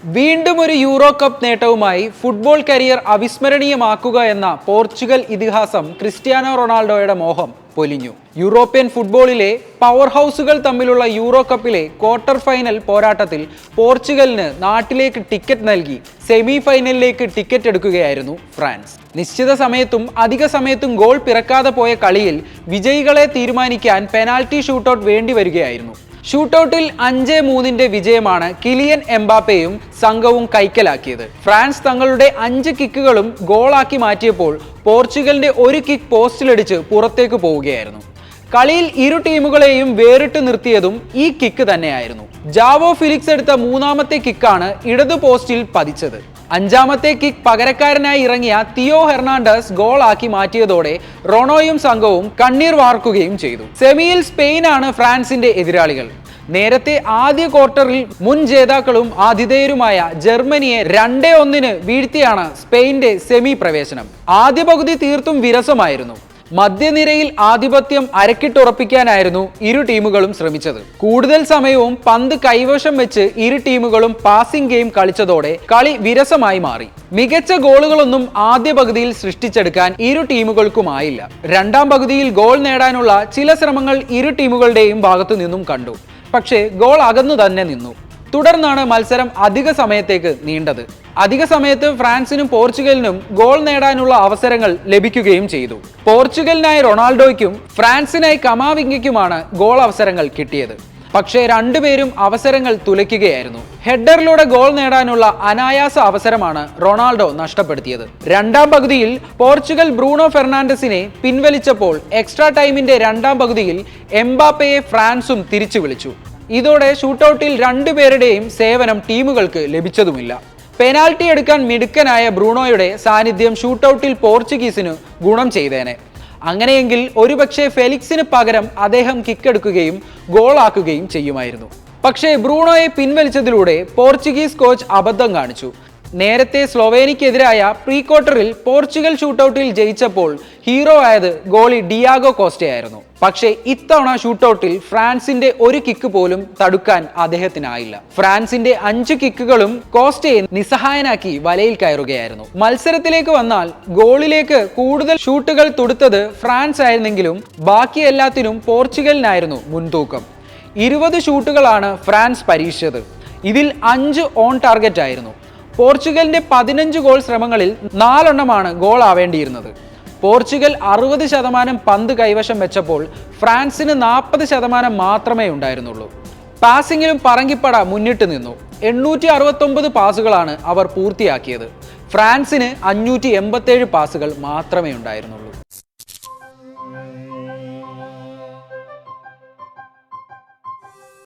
വീണ്ടും ഒരു euro cup നേട്ടവുമായി football career അവിസ്മരണീയമാക്കുക എന്ന പോർച്ചുഗൽ ഇതിഹാസം ക്രിസ്ത്യാനോ റൊണാൾഡോയുടെ മോഹം പൊലിഞ്ഞു. യൂറോപ്യൻ ഫുട്ബോളിലെ പവർ ഹൗസുകൾ തമ്മിലുള്ള യൂറോ കപ്പിലെ ക്വാർട്ടർ ഫൈനൽ പോരാട്ടത്തിൽ പോർച്ചുഗലിന് നാട്ടിലേക്ക് ടിക്കറ്റ് നൽകി സെമി ഫൈനലിലേക്ക് ടിക്കറ്റ് എടുക്കുകയായിരുന്നു ഫ്രാൻസ്. നിശ്ചിത സമയത്തും അധിക സമയത്തും ഗോൾ പിറക്കാതെ പോയ കളിയിൽ വിജയികളെ തീരുമാനിക്കാൻ പെനാൽറ്റി ഷൂട്ടൌട്ട് വേണ്ടി വരികയായിരുന്നു. ഷൂട്ടൌട്ടിൽ 5-3 വിജയമാണ് കിലിയൻ എംബാപ്പയും സംഘവും കൈക്കലാക്കിയത്. ഫ്രാൻസ് തങ്ങളുടെ 5 കിക്കുകളും ഗോളാക്കി മാറ്റിയപ്പോൾ പോർച്ചുഗലിന്റെ ഒരു കിക്ക് പോസ്റ്റിലടിച്ച് പുറത്തേക്ക് പോവുകയായിരുന്നു. കളിയിൽ ഇരു ടീമുകളെയും വേറിട്ട് നിർത്തിയതും ഈ കിക്ക് തന്നെയായിരുന്നു. ജാവോ ഫിലിക്സ് എടുത്ത 3ാമത്തെ കിക്കാണ് ഇടതു പോസ്റ്റിൽ പതിച്ചത്. 5ാമത്തെ കിക്ക് പകരക്കാരനായി ഇറങ്ങിയ തിയോ ഹെർണാണ്ടസ് ഗോളാക്കി മാറ്റിയതോടെ റൊണോയും സംഘവും കണ്ണീർ വാർക്കുകയും ചെയ്തു. സെമിയിൽ സ്പെയിനാണ് ഫ്രാൻസിന്റെ എതിരാളികൾ. നേരത്തെ ആദ്യ ക്വാർട്ടറിൽ മുൻ ജേതാക്കളും ആതിഥേയരുമായ ജർമ്മനിയെ 2-1 വീഴ്ത്തിയാണ് സ്പെയിന്റെ സെമി പ്രവേശനം. ആദ്യ പകുതി തീർത്തും വിരസമായിരുന്നു. മധ്യനിരയിൽ ആധിപത്യം അരക്കിട്ടുറപ്പിക്കാനായിരുന്നു ഇരു ടീമുകളും ശ്രമിച്ചത്. കൂടുതൽ സമയവും പന്ത് കൈവശം വെച്ച് ഇരു ടീമുകളും പാസിംഗ് ഗെയിം കളിച്ചതോടെ കളി വിരസമായി മാറി. മികച്ച ഗോളുകളൊന്നും ആദ്യ പകുതിയിൽ സൃഷ്ടിച്ചെടുക്കാൻ ഇരു ടീമുകൾക്കുമായില്ല. 2ാം പകുതിയിൽ ഗോൾ നേടാനുള്ള ചില ശ്രമങ്ങൾ ഇരു ടീമുകളുടെയും ഭാഗത്തു നിന്നും കണ്ടു. പക്ഷേ ഗോൾ അകന്നു തന്നെ നിന്നു. തുടർന്നാണ് മത്സരം അധിക സമയത്തേക്ക് നീണ്ടത്. അധിക സമയത്ത് ഫ്രാൻസിനും പോർച്ചുഗലിനും ഗോൾ നേടാനുള്ള അവസരങ്ങൾ ലഭിക്കുകയും ചെയ്തു. പോർച്ചുഗലിനായി റൊണാൾഡോയ്ക്കും ഫ്രാൻസിനായി കമാവിംഗയ്ക്കുമാണ് ഗോൾ അവസരങ്ങൾ കിട്ടിയത്. പക്ഷേ രണ്ടുപേരും അവസരങ്ങൾ തുലയ്ക്കുകയായിരുന്നു. ഹെഡറിലൂടെ ഗോൾ നേടാനുള്ള അനായാസ അവസരമാണ് റൊണാൾഡോ നഷ്ടപ്പെടുത്തിയത്. 2ാം പകുതിയിൽ പോർച്ചുഗൽ ബ്രൂണോ ഫെർണാണ്ടസിനെ പിൻവലിച്ചപ്പോൾ എക്സ്ട്രാ ടൈമിന്റെ 2ാം പകുതിയിൽ എംബാപ്പയെ ഫ്രാൻസും തിരിച്ചു വിളിച്ചു. ഇതോടെ ഷൂട്ടൌട്ടിൽ രണ്ടുപേരുടെയും സേവനം ടീമുകൾക്ക് ലഭിച്ചതുമില്ല. പെനാൽറ്റി എടുക്കാൻ മിടുക്കനായ ബ്രൂണോയുടെ സാന്നിധ്യം ഷൂട്ടൌട്ടിൽ പോർച്ചുഗീസിന് ഗുണം ചെയ്തേനെ. അങ്ങനെയെങ്കിൽ ഒരുപക്ഷെ ഫെലിക്സിന് പകരം അദ്ദേഹം കിക്കെടുക്കുകയും ഗോളാക്കുകയും ചെയ്യുമായിരുന്നു. പക്ഷേ ബ്രൂണോയെ പിൻവലിച്ചതിലൂടെ പോർച്ചുഗീസ് കോച്ച് അബദ്ധം കാണിച്ചു. നേരത്തെ സ്ലൊവേനിക്കെതിരായ പ്രീ ക്വാർട്ടറിൽ പോർച്ചുഗൽ ഷൂട്ടൌട്ടിൽ ജയിച്ചപ്പോൾ ഹീറോ ആയത് ഗോളി ഡിയാഗോ കോസ്റ്റയായിരുന്നു. പക്ഷേ ഇത്തവണ ഷൂട്ടൌട്ടിൽ ഫ്രാൻസിന്റെ ഒരു കിക്ക് പോലും തടുക്കാൻ അദ്ദേഹത്തിനായില്ല. ഫ്രാൻസിന്റെ 5 കിക്കുകളും കോസ്റ്റയെ നിസ്സഹായനാക്കി വലയിൽ കയറുകയായിരുന്നു. മത്സരത്തിലേക്ക് വന്നാൽ ഗോളിലേക്ക് കൂടുതൽ ഷൂട്ടുകൾ തൊടുത്തത് ഫ്രാൻസ് ആയിരുന്നെങ്കിലും ബാക്കി എല്ലാത്തിനും പോർച്ചുഗലിനായിരുന്നു മുൻതൂക്കം. 20 ഷൂട്ടുകളാണ് ഫ്രാൻസ് പരീക്ഷിച്ചത്. ഇതിൽ 5 ഓൺ ടാർഗറ്റ് ആയിരുന്നു. പോർച്ചുഗലിന്റെ 15 ഗോൾ ശ്രമങ്ങളിൽ 4 ഗോൾ ആവേണ്ടിയിരുന്നത്. പോർച്ചുഗൽ 60% പന്ത് കൈവശം വെച്ചപ്പോൾ ഫ്രാൻസിന് 40% മാത്രമേ ഉണ്ടായിരുന്നുള്ളൂ. പാസിംഗിലും പറങ്കിപ്പട മുന്നിട്ട് നിന്നു. 869 പാസുകളാണ് അവർ പൂർത്തിയാക്കിയത്. ഫ്രാൻസിന് 587 പാസുകൾ മാത്രമേ ഉണ്ടായിരുന്നുള്ളൂ.